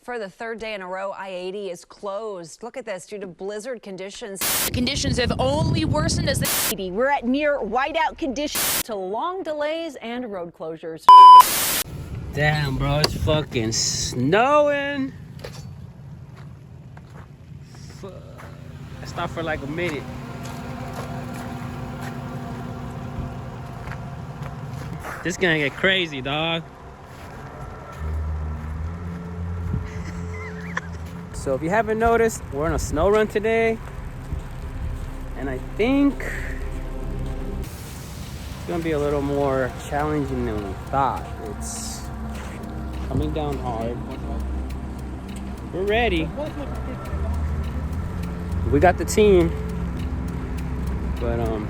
For the third day in a row, I-80 is closed. Look at this, due to blizzard conditions. The conditions have only worsened as the We're at near whiteout conditions to long delays and road closures. Damn, bro, it's fucking snowing. Fuck. I stopped for like a minute. This gonna get crazy, dog. So if you haven't noticed, we're on a snow run today. And I think it's gonna be a little more challenging than we thought. It's coming down hard. We're ready. We got the team. But I'm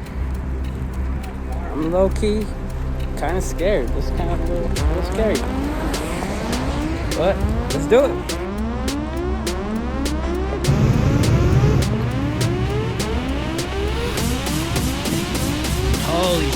low-key kind of scared. It's kind of a little scary. But let's do it. Holy.